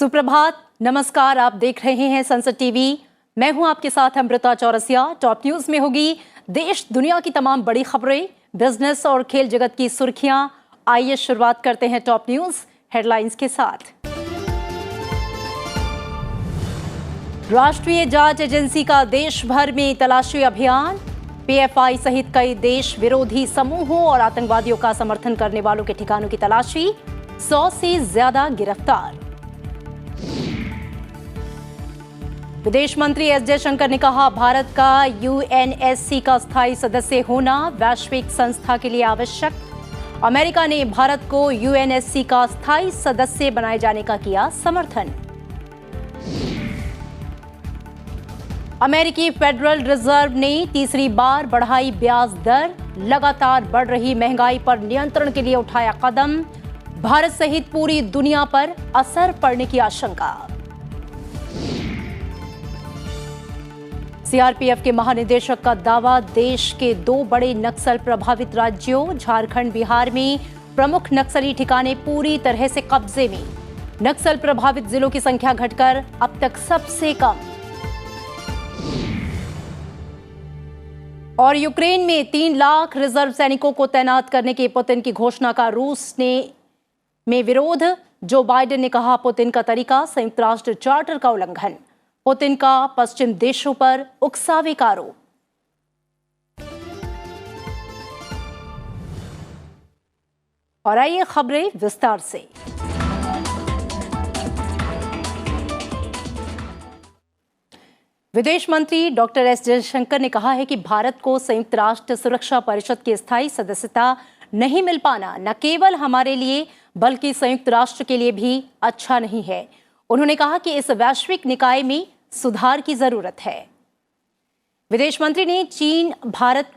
सुप्रभात, नमस्कार। आप देख रहे हैं संसद टीवी। मैं हूं आपके साथ अमृता चौरसिया। टॉप न्यूज में होगी देश दुनिया की तमाम बड़ी खबरें, बिजनेस और खेल जगत की सुर्खियां। आइए शुरुआत करते हैं टॉप न्यूज हेडलाइंस के साथ। राष्ट्रीय जांच एजेंसी का देश भर में तलाशी अभियान। पीएफआई सहित कई देश विरोधी समूहों और आतंकवादियों का समर्थन करने वालों के ठिकानों की तलाशी। 100 से ज्यादा गिरफ्तार। विदेश मंत्री एस जयशंकर ने कहा, भारत का यूएनएससी का स्थायी सदस्य होना वैश्विक संस्था के लिए आवश्यक। अमेरिका ने भारत को यूएनएससी का स्थायी सदस्य बनाए जाने का किया समर्थन। अमेरिकी फेडरल रिजर्व ने तीसरी बार बढ़ाई ब्याज दर। लगातार बढ़ रही महंगाई पर नियंत्रण के लिए उठाया कदम। भारत सहित पूरी दुनिया पर असर पड़ने की आशंका। सीआरपीएफ के महानिदेशक का दावा, देश के 2 बड़े नक्सल प्रभावित राज्यों झारखंड, बिहार में प्रमुख नक्सली ठिकाने पूरी तरह से कब्जे में। नक्सल प्रभावित जिलों की संख्या घटकर अब तक सबसे कम। और यूक्रेन में 3 लाख रिजर्व सैनिकों को तैनात करने की पुतिन की घोषणा का रूस में विरोध। जो बाइडेन ने कहा, पुतिन का तरीका संयुक्त राष्ट्र चार्टर का उल्लंघन। पुतिन का पश्चिम देशों पर उकसावे का आरोप। और आइए खबरें विस्तार से। विदेश मंत्री डॉक्टर एस जयशंकर ने कहा है कि भारत को संयुक्त राष्ट्र सुरक्षा परिषद की स्थायी सदस्यता नहीं मिल पाना न केवल हमारे लिए बल्कि संयुक्त राष्ट्र के लिए भी अच्छा नहीं है। उन्होंने कहा कि इस वैश्विक निकाय में सुधार की जरूरत है। विदेश मंत्री ने चीन भारत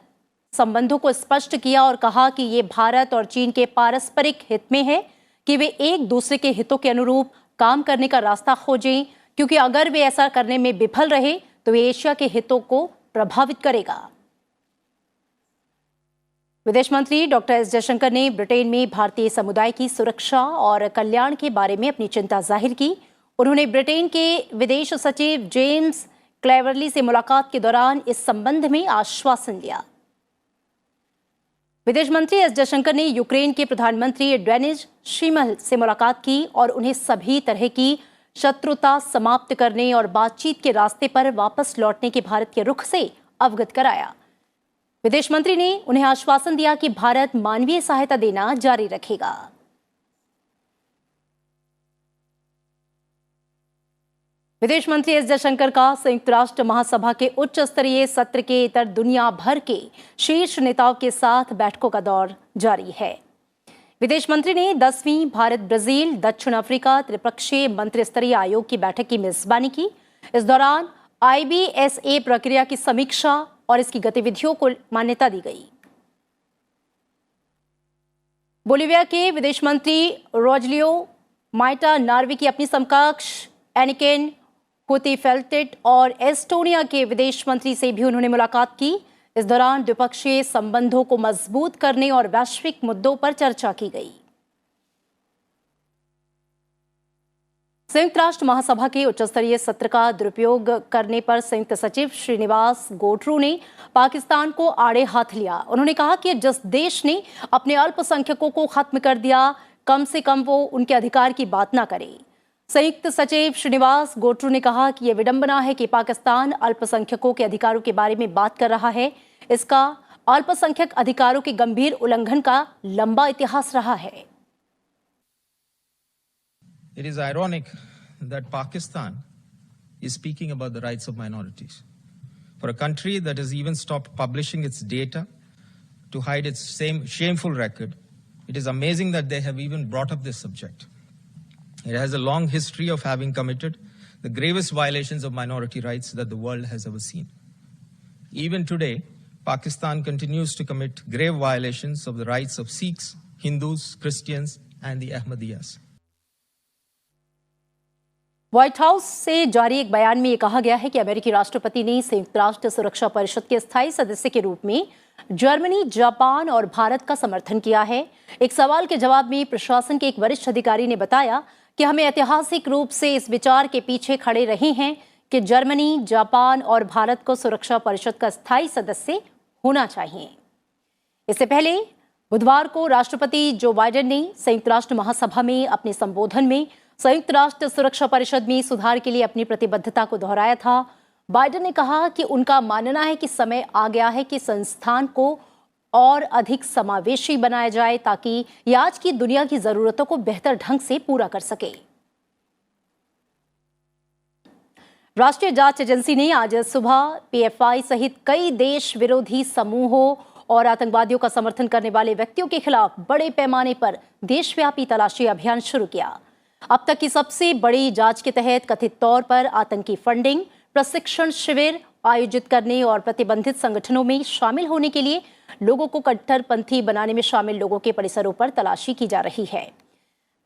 संबंधों को स्पष्ट किया और कहा कि ये भारत और चीन के पारस्परिक हित में है कि वे एक दूसरे के हितों के अनुरूप काम करने का रास्ता खोजें, क्योंकि अगर वे ऐसा करने में विफल रहे तो वे एशिया के हितों को प्रभावित करेगा। विदेश मंत्री डॉक्टर एस जयशंकर ने ब्रिटेन में भारतीय समुदाय की सुरक्षा और कल्याण के बारे में अपनी चिंता जाहिर की। उन्होंने ब्रिटेन के विदेश सचिव जेम्स क्लेवरली से मुलाकात के दौरान इस संबंध में आश्वासन दिया। विदेश मंत्री एस जयशंकर ने यूक्रेन के प्रधानमंत्री डेनिस शिमल से मुलाकात की और उन्हें सभी तरह की शत्रुता समाप्त करने और बातचीत के रास्ते पर वापस लौटने के भारत के रुख से अवगत कराया। विदेश मंत्री ने उन्हें आश्वासन दिया कि भारत मानवीय सहायता देना जारी रखेगा। विदेश मंत्री एस जयशंकर का संयुक्त राष्ट्र महासभा के उच्च स्तरीय सत्र के इतर दुनिया भर के शीर्ष नेताओं के साथ बैठकों का दौर जारी है। विदेश मंत्री ने 10वीं भारत ब्राजील दक्षिण अफ्रीका त्रिपक्षीय मंत्रिस्तरीय आयोग की बैठक की मेजबानी की। इस दौरान IBSA प्रक्रिया की समीक्षा और इसकी गतिविधियों को मान्यता दी गई। बोलिविया के विदेश मंत्री रोजलियो माइटा नार्वे की अपनी समकक्ष एनिकेन हुतीफेल्टेट और एस्टोनिया के विदेश मंत्री से भी उन्होंने मुलाकात की। इस दौरान द्विपक्षीय संबंधों को मजबूत करने और वैश्विक मुद्दों पर चर्चा की गई। संयुक्त राष्ट्र महासभा के उच्च स्तरीय सत्र का दुरुपयोग करने पर संयुक्त सचिव श्रीनिवास गोटरू ने पाकिस्तान को आड़े हाथ लिया। उन्होंने कहा कि जिस देश ने अपने अल्पसंख्यकों को खत्म कर दिया, कम से कम वो उनके अधिकार की बात ना करे। संयुक्त सचिव श्रीनिवास गोटरू ने कहा कि यह विडंबना है कि पाकिस्तान अल्पसंख्यकों के अधिकारों के बारे में बात कर रहा है। इसका अल्पसंख्यक अधिकारों के गंभीर उल्लंघन का लंबा इतिहास रहा है। It is ironic that Pakistan is speaking about the rights of minorities. For a country that has even stopped publishing its data to hide its shameful record, it is amazing that they have even brought up this subject. It has a long history of having committed the gravest violations of minority rights that the world has ever seen. Even today, Pakistan continues to commit grave violations of the rights of Sikhs, Hindus, Christians, and the Ahmadiyyas. White house से जारी एक बयान में ये कहा गया है कि अमेरिकी राष्ट्रपति ने संयुक्त राष्ट्र सुरक्षा परिषद के स्थायी सदस्य के रूप में जर्मनी, जापान और भारत का समर्थन किया है। एक सवाल के जवाब में प्रशासन के एक वरिष्ठ अधिकारी ने बताया कि हमें ऐतिहासिक रूप से इस विचार के पीछे खड़े रहे हैं कि जर्मनी, जापान और भारत को सुरक्षा परिषद का स्थायी सदस्य होना चाहिए। इससे पहले बुधवार को राष्ट्रपति जो बाइडेन ने संयुक्त राष्ट्र महासभा में अपने संबोधन में संयुक्त राष्ट्र सुरक्षा परिषद में सुधार के लिए अपनी प्रतिबद्धता को दोहराया था। बाइडेन ने कहा कि उनका मानना है कि समय आ गया है कि संस्थान को और अधिक समावेशी बनाया जाए ताकि यह आज की दुनिया की जरूरतों को बेहतर ढंग से पूरा कर सके। राष्ट्रीय जांच एजेंसी ने आज सुबह पीएफआई सहित कई देश विरोधी समूहों और आतंकवादियों का समर्थन करने वाले व्यक्तियों के खिलाफ बड़े पैमाने पर देशव्यापी तलाशी अभियान शुरू किया। अब तक की सबसे बड़ी जांच के तहत कथित तौर पर आतंकी फंडिंग, प्रशिक्षण शिविर आयोजित करने और प्रतिबंधित संगठनों में शामिल होने के लिए लोगों को कट्टरपंथी बनाने में शामिल लोगों के परिसरों पर तलाशी की जा रही है।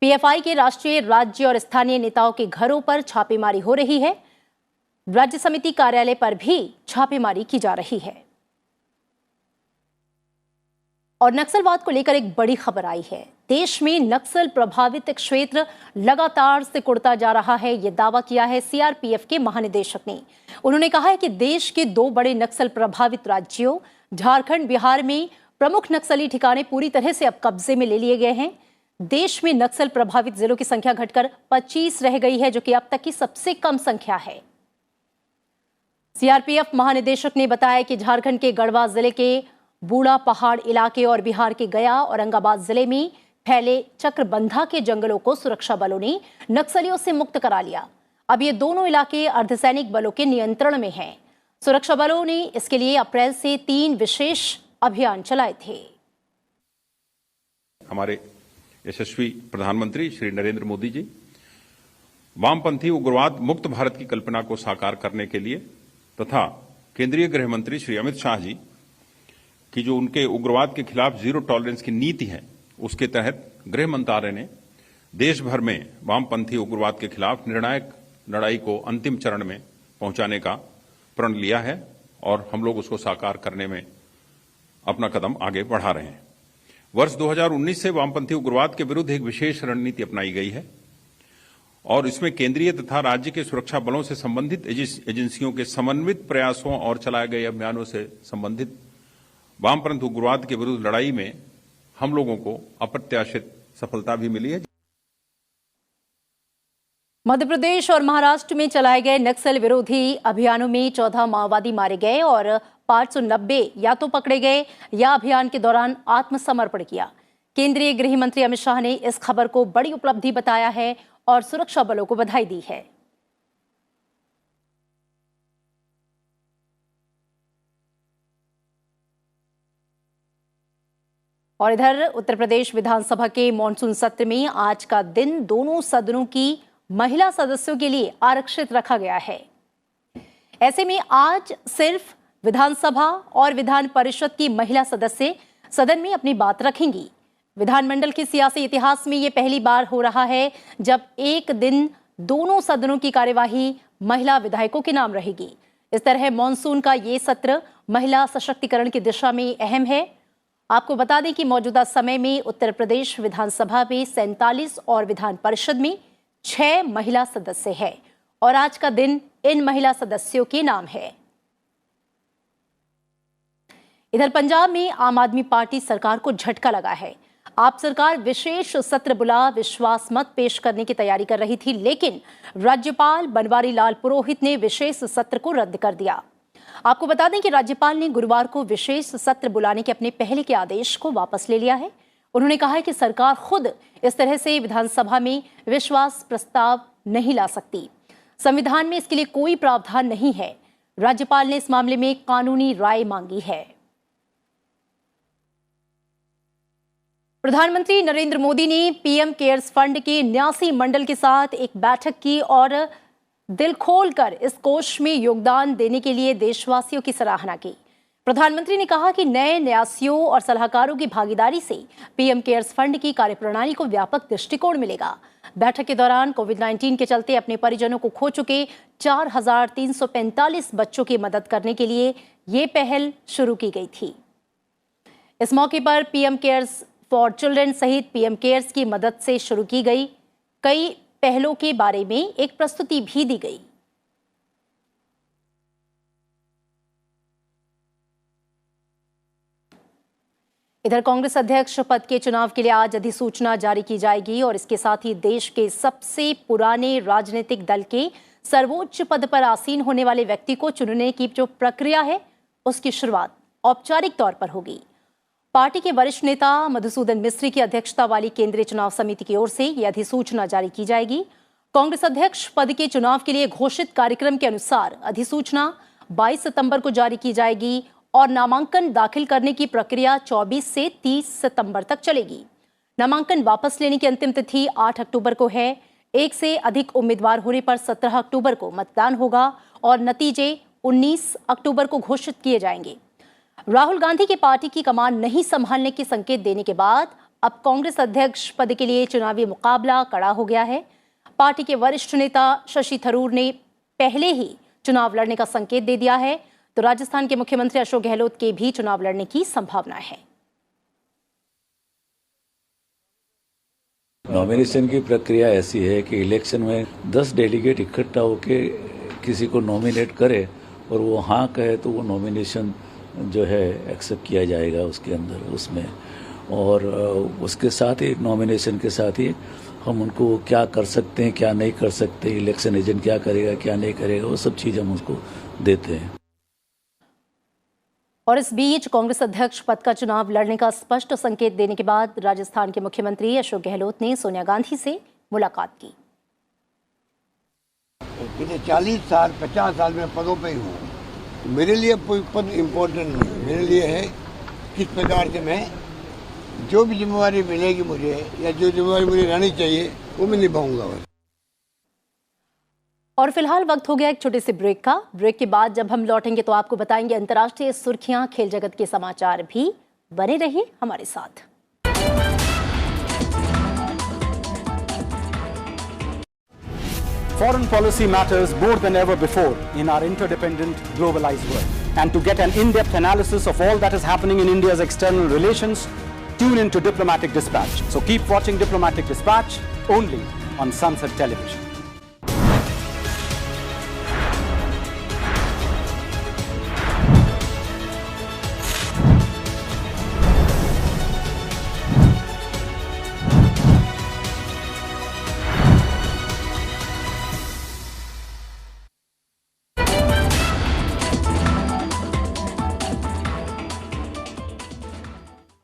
पीएफआई के राष्ट्रीय, राज्य और स्थानीय नेताओं के घरों पर छापेमारी हो रही है। राज्य समिति कार्यालय पर भी छापेमारी की जा रही है। और नक्सलवाद को लेकर एक बड़ी खबर आई है। देश में नक्सल प्रभावित क्षेत्र लगातार सिकुड़ता जा रहा है, यह दावा किया है सीआरपीएफ के महानिदेशक ने। उन्होंने कहा है कि देश के 2 बड़े नक्सल प्रभावित राज्यों झारखंड, बिहार में प्रमुख नक्सली ठिकाने पूरी तरह से अब कब्जे में ले लिए गए हैं। देश में नक्सल प्रभावित जिलों की संख्या घटकर 25 रह गई है, जो कि अब तक की सबसे कम संख्या है। सीआरपीएफ महानिदेशक ने बताया कि झारखंड के गढ़वा जिले के बूढ़ा पहाड़ इलाके और बिहार के गया, औरंगाबाद जिले में फैले चक्रबंधा के जंगलों को सुरक्षा बलों ने नक्सलियों से मुक्त करा लिया। अब ये दोनों इलाके अर्धसैनिक बलों के नियंत्रण में हैं। सुरक्षा बलों ने इसके लिए अप्रैल से 3 विशेष अभियान चलाए थे। हमारे यशस्वी प्रधानमंत्री श्री नरेंद्र मोदी जी वामपंथी उग्रवाद मुक्त भारत की कल्पना को साकार करने के लिए तथा केंद्रीय गृह मंत्री श्री अमित शाह जी की जो उनके उग्रवाद के खिलाफ जीरो टॉलरेंस की नीति है, उसके तहत गृह मंत्रालय ने देश भर में वामपंथी उग्रवाद के खिलाफ निर्णायक लड़ाई को अंतिम चरण में पहुंचाने का प्रण लिया है और हम लोग उसको साकार करने में अपना कदम आगे बढ़ा रहे हैं। वर्ष 2019 से वामपंथी उग्रवाद के विरुद्ध एक विशेष रणनीति अपनाई गई है और इसमें केंद्रीय तथा राज्य के सुरक्षा बलों से संबंधित एजेंसियों के समन्वित प्रयासों और चलाए गए अभियानों से संबंधित वामपंथी उग्रवाद के विरुद्ध लड़ाई में हम लोगों को अप्रत्याशित सफलता भी मिली है। मध्य प्रदेश और महाराष्ट्र में चलाए गए नक्सल विरोधी अभियानों में 14 माओवादी मारे गए और 590 या तो पकड़े गए या अभियान के दौरान आत्मसमर्पण किया। केंद्रीय गृह मंत्री अमित शाह ने इस खबर को बड़ी उपलब्धि बताया है और सुरक्षा बलों को बधाई दी है। और इधर उत्तर प्रदेश विधानसभा के मॉनसून सत्र में आज का दिन दोनों सदनों की महिला सदस्यों के लिए आरक्षित रखा गया है। ऐसे में आज सिर्फ विधानसभा और विधान परिषद की महिला सदस्य सदन में अपनी बात रखेंगी। विधानमंडल के सियासी इतिहास में यह पहली बार हो रहा है जब एक दिन दोनों सदनों की कार्यवाही महिला विधायकों के नाम रहेगी। इस तरह मॉनसून का ये सत्र महिला सशक्तिकरण की दिशा में अहम है। आपको बता दें कि मौजूदा समय में उत्तर प्रदेश विधानसभा में 47 और विधान परिषद में 6 महिला सदस्य हैं और आज का दिन इन महिला सदस्यों के नाम है। इधर पंजाब में आम आदमी पार्टी सरकार को झटका लगा है। आप सरकार विशेष सत्र बुला विश्वास मत पेश करने की तैयारी कर रही थी, लेकिन राज्यपाल बनवारी लाल पुरोहित ने विशेष सत्र को रद्द कर दिया। आपको बता दें कि राज्यपाल ने गुरुवार को विशेष सत्र बुलाने के अपने पहले के आदेश को वापस ले लिया है। उन्होंने कहा है कि सरकार खुद इस तरह से विधानसभा में विश्वास प्रस्ताव नहीं ला सकती। संविधान में इसके लिए कोई प्रावधान नहीं है। राज्यपाल ने इस मामले में कानूनी राय मांगी है। प्रधानमंत्री नरेंद्र मोदी ने पीएम केयर्स फंड के 89 मंडल के साथ एक बैठक की और दिल खोलकर इस कोष में योगदान देने के लिए देशवासियों की सराहना की। प्रधानमंत्री ने कहा कि नए न्यासियों और सलाहकारों की भागीदारी से पीएम केयर्स फंड की कार्यप्रणाली को व्यापक दृष्टिकोण मिलेगा। बैठक के दौरान कोविड-19 के चलते अपने परिजनों को खो चुके 4,345 बच्चों की मदद करने के लिए ये पहल शुरू की गई थी। इस मौके पर पीएम केयर्स फॉर चिल्ड्रन सहित पीएम केयर्स की मदद से शुरू की गई कई पहलों के बारे में एक प्रस्तुति भी दी गई। इधर कांग्रेस अध्यक्ष पद के चुनाव के लिए आज अधिसूचना जारी की जाएगी और इसके साथ ही देश के सबसे पुराने राजनीतिक दल के सर्वोच्च पद पर आसीन होने वाले व्यक्ति को चुनने की जो प्रक्रिया है उसकी शुरुआत औपचारिक तौर पर होगी। पार्टी के वरिष्ठ नेता मधुसूदन मिस्त्री की अध्यक्षता वाली केंद्रीय चुनाव समिति की ओर से यह अधिसूचना जारी की जाएगी। कांग्रेस अध्यक्ष पद के चुनाव के लिए घोषित कार्यक्रम के अनुसार अधिसूचना 22 सितंबर को जारी की जाएगी और नामांकन दाखिल करने की प्रक्रिया 24 से 30 सितंबर तक चलेगी। नामांकन वापस लेने की अंतिम तिथि 8 अक्टूबर को है। एक से अधिक उम्मीदवार होने पर 17 अक्टूबर को मतदान होगा और नतीजे 19 अक्टूबर को घोषित किए जाएंगे। राहुल गांधी की पार्टी की कमान नहीं संभालने के संकेत देने के बाद अब कांग्रेस अध्यक्ष पद के लिए चुनावी मुकाबला कड़ा हो गया है। पार्टी के वरिष्ठ नेता शशि थरूर ने पहले ही चुनाव लड़ने का संकेत दे दिया है, तो राजस्थान के मुख्यमंत्री अशोक गहलोत के भी चुनाव लड़ने की संभावना है। नॉमिनेशन की प्रक्रिया ऐसी है कि इलेक्शन में 10 डेलीगेट इकट्ठा होकर किसी को नॉमिनेट करे और वो हाँ कहे तो वो नॉमिनेशन जो है एक्सेप्ट किया जाएगा उसके अंदर उसमें, और उसके साथ ही नॉमिनेशन के साथ ही हम उनको क्या कर सकते हैं क्या नहीं कर सकते, इलेक्शन एजेंट क्या करेगा क्या नहीं करेगा, वो सब चीज़ हम उसको देते हैं। और इस बीच कांग्रेस अध्यक्ष पद का चुनाव लड़ने का स्पष्ट संकेत देने के बाद राजस्थान के मुख्यमंत्री अशोक गहलोत ने सोनिया गांधी से मुलाकात की। पिछले 40 साल 50 साल में पदों पे ही हूँ, मेरे लिए कोई पद इम्पोर्टेंट नहीं। मेरे लिए है किस प्रकार से मैं जो भी जिम्मेवारी मिलेगी मुझे या जो जिम्मेवारी मुझे रहनी चाहिए वो मैं निभाऊंगा। और फिलहाल वक्त हो गया एक छोटे से ब्रेक का। ब्रेक के बाद जब हम लौटेंगे तो आपको बताएंगे अंतर्राष्ट्रीय सुर्खियां, खेल जगत के समाचार भी। बने रहिए हमारे साथ। Foreign policy matters more than ever before in our interdependent, globalized world. And to get an in-depth analysis of all that is happening in India's external relations, tune in to Diplomatic Dispatch. So keep watching Diplomatic Dispatch only on Sunset Television.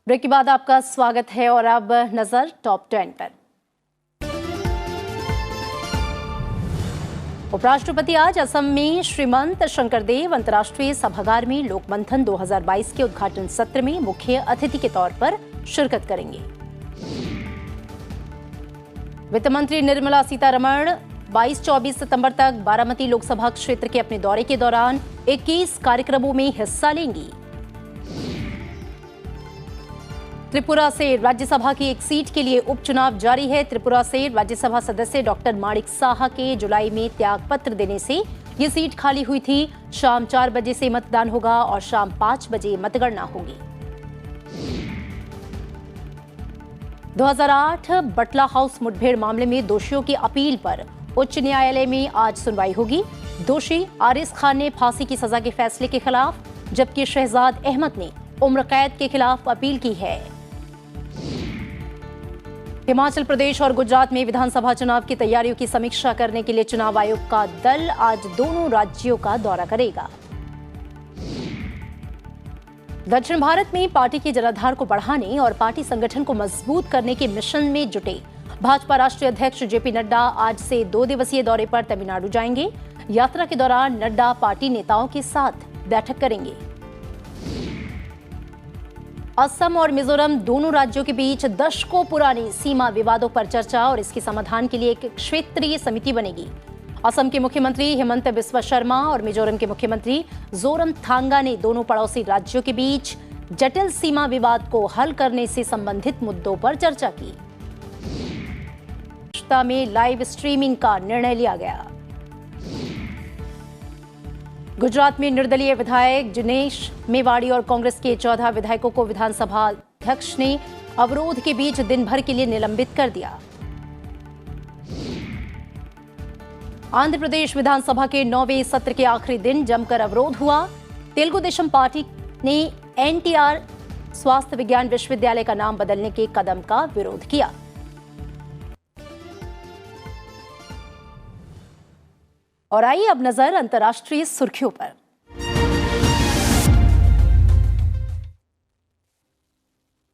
Break के बाद आपका स्वागत है और अब नजर top 10 पर। उपराष्ट्रपति आज असम में श्रीमंत शंकरदेव अंतर्राष्ट्रीय सभागार में लोकमंथन 2022 के उद्घाटन सत्र में मुख्य अतिथि के तौर पर शिरकत करेंगे। वित्त मंत्री निर्मला सीतारमण 22-24 सितंबर तक बारामती लोकसभा क्षेत्र के अपने दौरे के दौरान 21 कार्यक्रमों में हिस्सा लेंगी। त्रिपुरा से राज्यसभा की एक सीट के लिए उपचुनाव जारी है। त्रिपुरा से राज्यसभा सदस्य डॉक्टर माणिक साहा के जुलाई में त्याग पत्र देने से ये सीट खाली हुई थी। शाम 4 बजे से मतदान होगा और शाम 5 बजे मतगणना होगी। 2008 बटला हाउस मुठभेड़ मामले में दोषियों की अपील पर उच्च न्यायालय में आज सुनवाई होगी। दोषी आरिस खान ने फांसी की सजा के फैसले के खिलाफ, जबकि शहजाद अहमद ने उम्र कैद के खिलाफ अपील की है। हिमाचल प्रदेश और गुजरात में विधानसभा चुनाव की तैयारियों की समीक्षा करने के लिए चुनाव आयोग का दल आज दोनों राज्यों का दौरा करेगा। दक्षिण भारत में पार्टी की जनाधार को बढ़ाने और पार्टी संगठन को मजबूत करने के मिशन में जुटे भाजपा राष्ट्रीय अध्यक्ष जेपी नड्डा आज से 2 दिवसीय दौरे पर तमिलनाडु जाएंगे। यात्रा के दौरान नड्डा पार्टी नेताओं के साथ बैठक करेंगे। असम और मिजोरम दोनों राज्यों के बीच दशकों पुरानी सीमा विवादों पर चर्चा और इसके समाधान के लिए एक क्षेत्रीय समिति बनेगी। असम के मुख्यमंत्री हेमंत बिस्वा शर्मा और मिजोरम के मुख्यमंत्री जोरमथांगा ने दोनों पड़ोसी राज्यों के बीच जटिल सीमा विवाद को हल करने से संबंधित मुद्दों पर चर्चा की। में लाइव स्ट्रीमिंग का निर्णय लिया गया। गुजरात में निर्दलीय विधायक जिनेश मेवाड़ी और कांग्रेस के 14 विधायकों को विधानसभा अध्यक्ष ने अवरोध के बीच दिन भर के लिए निलंबित कर दिया। आंध्र प्रदेश विधानसभा के 9वें सत्र के आखिरी दिन जमकर अवरोध हुआ। तेलुगु देशम पार्टी ने एनटीआर स्वास्थ्य विज्ञान विश्वविद्यालय का नाम बदलने के कदम का विरोध किया। और आइए अब नजर अंतर्राष्ट्रीय सुर्खियों पर।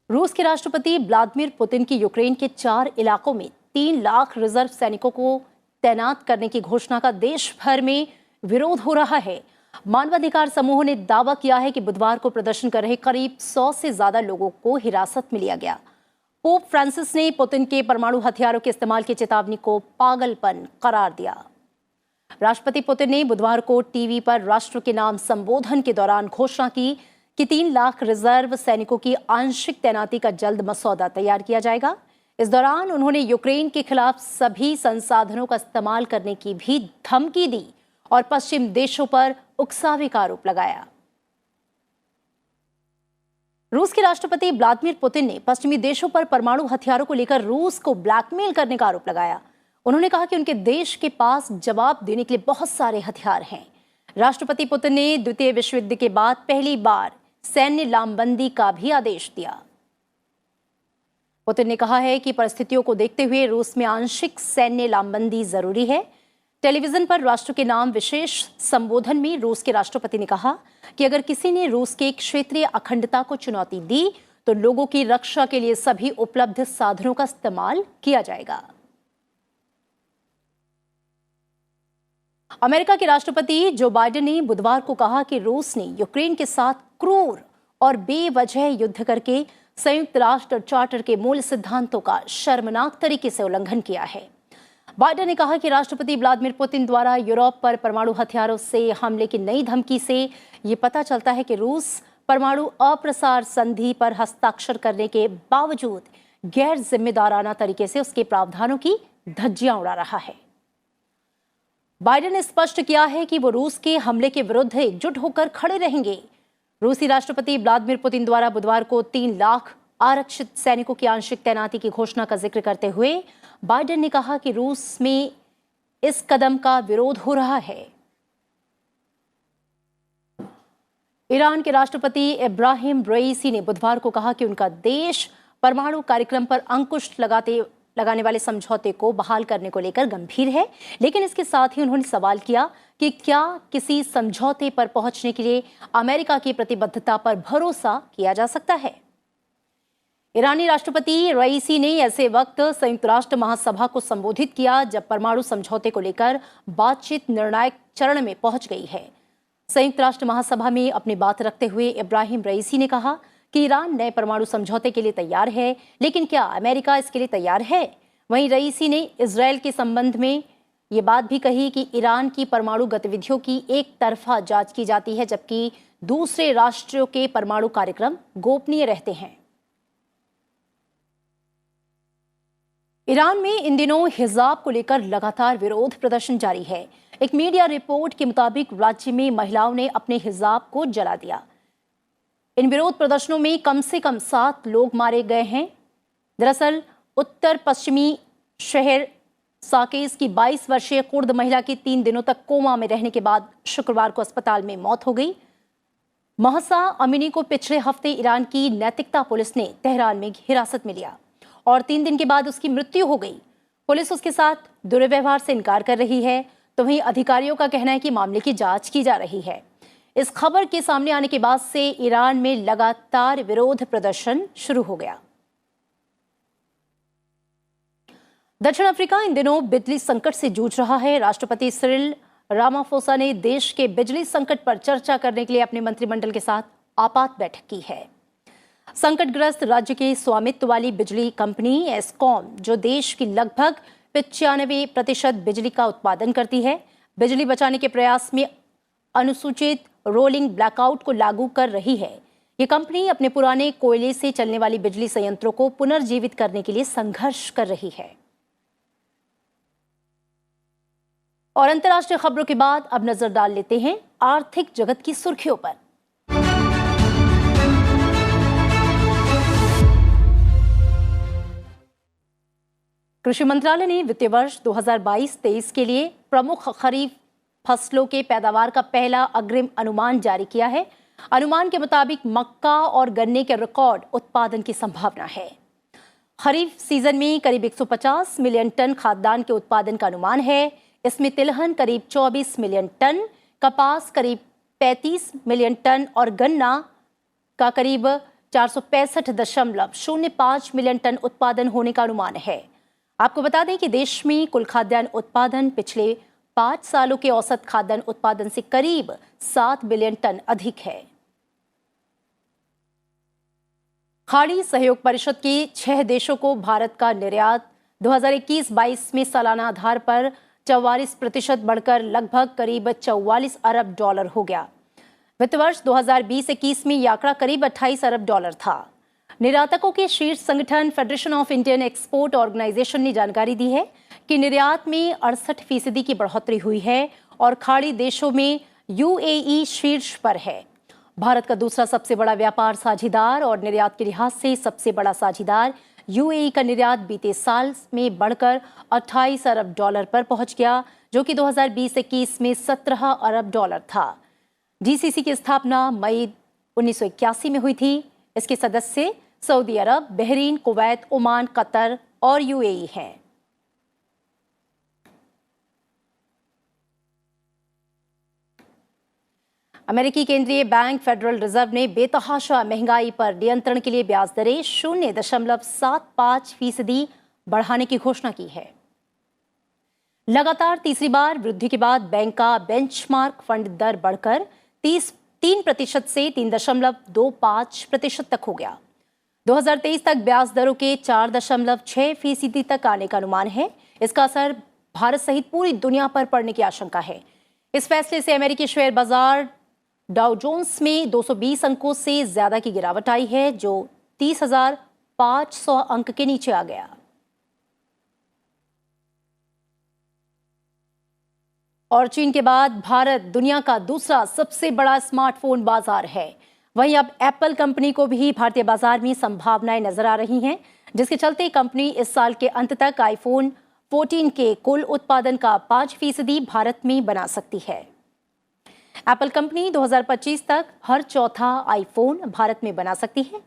रूस के राष्ट्रपति व्लादिमीर पुतिन की यूक्रेन के 4 इलाकों में 3 लाख रिजर्व सैनिकों को तैनात करने की घोषणा का देश भर में विरोध हो रहा है। मानवाधिकार समूहों ने दावा किया है कि बुधवार को प्रदर्शन कर रहे करीब 100 से ज्यादा लोगों को हिरासत में लिया गया। पोप फ्रांसिस ने पुतिन के परमाणु हथियारों के इस्तेमाल की चेतावनी को पागलपन करार दिया। राष्ट्रपति पुतिन ने बुधवार को टीवी पर राष्ट्र के नाम संबोधन के दौरान घोषणा की कि 3 लाख रिजर्व सैनिकों की आंशिक तैनाती का जल्द मसौदा तैयार किया जाएगा। इस दौरान उन्होंने यूक्रेन के खिलाफ सभी संसाधनों का इस्तेमाल करने की भी धमकी दी और पश्चिम देशों पर उकसावे का आरोप लगाया। रूस के राष्ट्रपति व्लादिमीर पुतिन ने पश्चिमी देशों पर परमाणु हथियारों को लेकर रूस को ब्लैकमेल करने का आरोप लगाया। उन्होंने कहा कि उनके देश के पास जवाब देने के लिए बहुत सारे हथियार हैं। राष्ट्रपति पुतिन ने द्वितीय विश्व युद्ध के बाद पहली बार सैन्य लामबंदी का भी आदेश दिया। पुतिन ने कहा है कि परिस्थितियों को देखते हुए रूस में आंशिक सैन्य लामबंदी जरूरी है। टेलीविजन पर राष्ट्र के नाम विशेष संबोधन में रूस के राष्ट्रपति ने कहा कि अगर किसी ने रूस के क्षेत्रीय अखंडता को चुनौती दी तो लोगों की रक्षा के लिए सभी उपलब्ध साधनों का इस्तेमाल किया जाएगा। अमेरिका के राष्ट्रपति जो बाइडेन ने बुधवार को कहा कि रूस ने यूक्रेन के साथ क्रूर और बेवजह युद्ध करके संयुक्त राष्ट्र चार्टर के मूल सिद्धांतों का शर्मनाक तरीके से उल्लंघन किया है। बाइडेन ने कहा कि राष्ट्रपति व्लादिमीर पुतिन द्वारा यूरोप पर परमाणु हथियारों से हमले की नई धमकी से ये पता चलता है कि रूस परमाणु अप्रसार संधि पर हस्ताक्षर करने के बावजूद गैर जिम्मेदाराना तरीके से उसके प्रावधानों की धज्जियां उड़ा रहा है। बाइडेन ने स्पष्ट किया है कि वो रूस के हमले के विरुद्ध एकजुट होकर खड़े रहेंगे। रूसी राष्ट्रपति व्लादिमीर पुतिन द्वारा बुधवार को 3 लाख आरक्षित सैनिकों की आंशिक तैनाती की घोषणा का जिक्र करते हुए बाइडेन ने कहा कि रूस में इस कदम का विरोध हो रहा है। ईरान के राष्ट्रपति इब्राहिम रईसी ने बुधवार को कहा कि उनका देश परमाणु कार्यक्रम पर अंकुश लगाने वाले समझौते को बहाल करने को लेकर गंभीर है, लेकिन इसके साथ ही उन्होंने सवाल किया कि क्या किसी समझौते पर पहुंचने के लिए अमेरिका की प्रतिबद्धता पर भरोसा किया जा सकता है। ईरानी राष्ट्रपति रईसी ने ऐसे वक्त संयुक्त राष्ट्र महासभा को संबोधित किया जब परमाणु समझौते को लेकर बातचीत निर्णायक चरण में पहुंच गई है। संयुक्त राष्ट्र महासभा में अपनी बात रखते हुए इब्राहिम रईसी ने कहा कि ईरान नए परमाणु समझौते के लिए तैयार है, लेकिन क्या अमेरिका इसके लिए तैयार है? वहीं रईसी ने इजरायल के संबंध में ये बात भी कही कि ईरान की परमाणु गतिविधियों की एक तरफा जांच की जाती है, जबकि दूसरे राष्ट्रों के परमाणु कार्यक्रम गोपनीय रहते हैं। ईरान में इन दिनों हिजाब को लेकर लगातार विरोध प्रदर्शन जारी है। एक मीडिया रिपोर्ट के मुताबिक राज्य में महिलाओं ने अपने हिजाब को जला दिया। इन विरोध प्रदर्शनों में कम से कम 7 लोग मारे गए हैं। दरअसल उत्तर पश्चिमी शहर साकेस की 22 वर्षीय कुर्द महिला की 3 दिनों तक कोमा में रहने के बाद शुक्रवार को अस्पताल में मौत हो गई। महसा अमीनी को पिछले हफ्ते ईरान की नैतिकता पुलिस ने तेहरान में हिरासत में लिया और 3 दिन के बाद उसकी मृत्यु हो गई। पुलिस उसके साथ दुर्व्यवहार से इनकार कर रही है, तो वहीं अधिकारियों का कहना है कि मामले की जांच की जा रही है। इस खबर के सामने आने के बाद से ईरान में लगातार विरोध प्रदर्शन शुरू हो गया। दक्षिण अफ्रीका इन दिनों बिजली संकट से जूझ रहा है। राष्ट्रपति सिरिल रामाफोसा ने देश के बिजली संकट पर चर्चा करने के लिए अपने मंत्रिमंडल के साथ आपात बैठक की है। संकटग्रस्त राज्य के स्वामित्व वाली बिजली कंपनी एस्कॉम, जो देश की लगभग 95% बिजली का उत्पादन करती है। बिजली बचाने के प्रयास में अनुसूचित रोलिंग ब्लैकआउट को लागू कर रही है। ये कंपनी अपने पुराने कोयले से चलने वाली बिजली संयंत्रों को पुनर्जीवित करने के लिए संघर्ष कर रही है। और अंतर्राष्ट्रीय खबरों के बाद अब नजर डाल लेते हैं आर्थिक जगत की सुर्खियों पर। कृषि मंत्रालय ने वित्तीय वर्ष 2022-23 के लिए प्रमुख खरीफ फसलों के पैदावार का पहला अग्रिम अनुमान जारी किया है। अनुमान के मुताबिक मक्का और गन्ने के रिकॉर्ड उत्पादन की संभावना है। खरीफ सीजन में करीब 150 मिलियन टन खाद्यान्न के उत्पादन का अनुमान है। इसमें तिलहन करीब 24 मिलियन टन, कपास करीब 35 मिलियन टन और गन्ना का करीब 465.05 मिलियन टन उत्पादन होने का अनुमान है। आपको बता दें कि देश में कुल खाद्यान्न उत्पादन पिछले 5 सालों के औसत खाद्यान्न उत्पादन से करीब 7 बिलियन टन अधिक है। खाड़ी सहयोग परिषद के 6 देशों को भारत का निर्यात 2021-22 में सालाना आधार पर 44% बढ़कर लगभग करीब 44 अरब डॉलर हो गया। वित्त वर्ष 2020-21 में यह आंकड़ा करीब 28 अरब डॉलर था। निर्यातकों के शीर्ष संगठन Federation of Indian Export Organisation ने जानकारी दी है कि निर्यात में 68% की बढ़ोतरी हुई है और खाड़ी देशों में यूएई शीर्ष पर है। भारत का दूसरा सबसे बड़ा व्यापार साझीदार और निर्यात के लिहाज से सबसे बड़ा साझीदार यूएई का निर्यात बीते साल में बढ़कर 28 अरब डॉलर पर पहुंच गया, जो कि 2020-21 में 17 अरब डॉलर था। जीसीसी की स्थापना मई 1981 में हुई थी। इसके सदस्य सऊदी अरब, बहरीन, कुवैत, ओमान, कतर और यूएई हैं। अमेरिकी केंद्रीय बैंक फेडरल रिजर्व ने बेतहाशा महंगाई पर नियंत्रण के लिए ब्याज दरें 0.75% बढ़ाने की घोषणा की है। लगातार तीसरी बार वृद्धि के बाद बैंक का बेंचमार्क फंड दर बढ़कर 3% से 3.25% तक हो गया। 2023 तक ब्याज दरों के 4.6% तक आने का अनुमान है। इसका असर भारत सहित पूरी दुनिया पर पड़ने की आशंका है। इस फैसले से अमेरिकी शेयर बाजार डाउ जोन्स में 220 अंकों से ज्यादा की गिरावट आई है, जो 30,500 अंक के नीचे आ गया। और चीन के बाद भारत दुनिया का दूसरा सबसे बड़ा स्मार्टफोन बाजार है। वहीं अब एप्पल कंपनी को भी भारतीय बाजार में संभावनाएं नजर आ रही हैं, जिसके चलते कंपनी इस साल के अंत तक आईफोन 14 के कुल उत्पादन का 5% भारत में बना सकती है। एप्पल कंपनी 2025 तक हर चौथा आईफोन भारत में बना सकती है।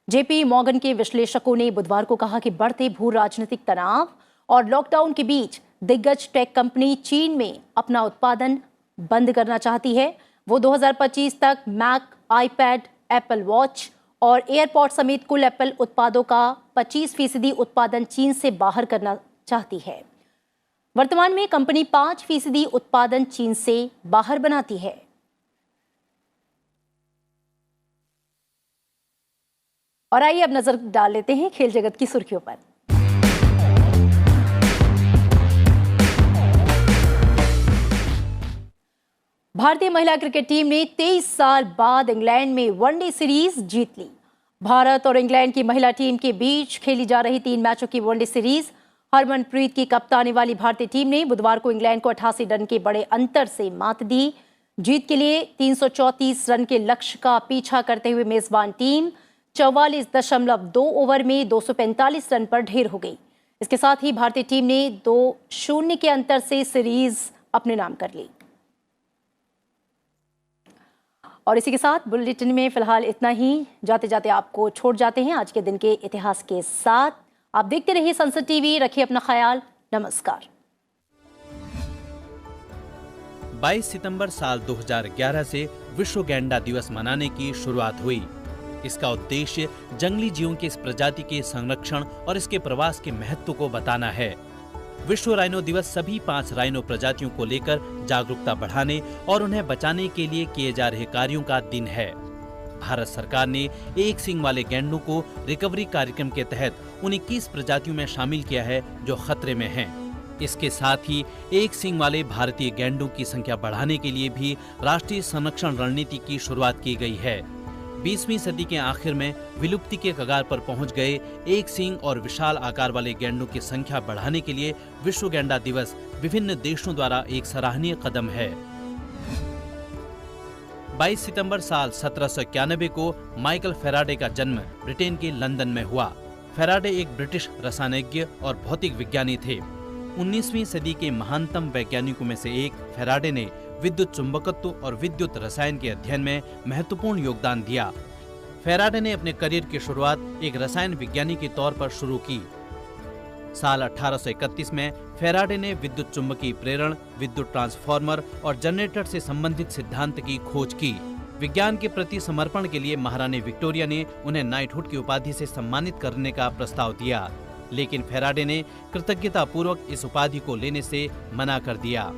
जेपी मॉर्गन के विश्लेषकों ने बुधवार को कहा कि बढ़ते भू राजनीतिक तनाव और लॉकडाउन के बीच दिग्गज टेक कंपनी चीन में अपना उत्पादन बंद करना चाहती है। वो 2025 तक मैक, आईपैड, एप्पल वॉच और एयरपॉड समेत कुल एप्पल उत्पादों का 25% उत्पादन चीन से बाहर करना चाहती है। वर्तमान में कंपनी 5% उत्पादन चीन से बाहर बनाती है। और आइए अब नजर डाल लेते हैं खेल जगत की सुर्खियों पर। भारतीय महिला क्रिकेट टीम ने 23 साल बाद इंग्लैंड में वनडे सीरीज जीत ली। भारत और इंग्लैंड की महिला टीम के बीच खेली जा रही 3 मैचों की वनडे सीरीज हरमनप्रीत की कप्तानी वाली भारतीय टीम ने बुधवार को इंग्लैंड को 88 रन के बड़े अंतर से मात दी। जीत के लिए 334 रन के लक्ष्य का पीछा करते हुए मेजबान टीम 44.2 ओवर में 245 रन पर ढेर हो गई। इसके साथ ही भारतीय टीम ने 2-0 के अंतर से सीरीज अपने नाम कर ली। और इसी के साथ बुलेटिन में फिलहाल इतना ही। जाते जाते आपको छोड़ जाते हैं आज के दिन के इतिहास के साथ। आप देखते रहिए संसद टीवी। रखिए अपना ख्याल। नमस्कार। 22 सितंबर साल 2011 से विश्व गैंडा दिवस मनाने की शुरुआत हुई। इसका उद्देश्य जंगली जीवों की इस प्रजाति के संरक्षण और इसके प्रवास के महत्व को बताना है। विश्व राइनो दिवस सभी 5 राइनो प्रजातियों को लेकर जागरूकता बढ़ाने और उन्हें बचाने के लिए किए जा रहे कार्यों का दिन है। भारत सरकार ने एक सींग वाले गैंडों को रिकवरी कार्यक्रम के तहत उन 21 प्रजातियों में शामिल किया है जो खतरे में हैं। इसके साथ ही एक सींग वाले भारतीय गैंडों की संख्या बढ़ाने के लिए भी राष्ट्रीय संरक्षण रणनीति की शुरुआत की गई है। 20वीं सदी के आखिर में विलुप्ति के कगार पर पहुंच गए एक सींग और विशाल आकार वाले गैंडों की संख्या बढ़ाने के लिए विश्व गैंडा दिवस विभिन्न देशों द्वारा एक सराहनीय कदम है। 22 सितंबर साल 1791 को माइकल फैराडे का जन्म ब्रिटेन के लंदन में हुआ। फैराडे एक ब्रिटिश रसायनज्ञ और भौतिक विज्ञानी थे। 19वीं सदी के महानतम वैज्ञानिकों में से एक फैराडे ने विद्युत चुंबकत्व और विद्युत रसायन के अध्ययन में महत्वपूर्ण योगदान दिया। फैराडे ने अपने करियर की शुरुआत एक रसायन विज्ञानी के तौर पर शुरू की। साल 1831 में फैराडे ने विद्युत चुंबकीय प्रेरण, विद्युत ट्रांसफार्मर और जनरेटर से संबंधित सिद्धांत की खोज की। विज्ञान के प्रति समर्पण के लिए महारानी विक्टोरिया ने उन्हें नाइटहुड की उपाधि से सम्मानित करने का प्रस्ताव दिया, लेकिन फैराडे ने कृतज्ञतापूर्वक इस उपाधि को लेने से मना कर दिया।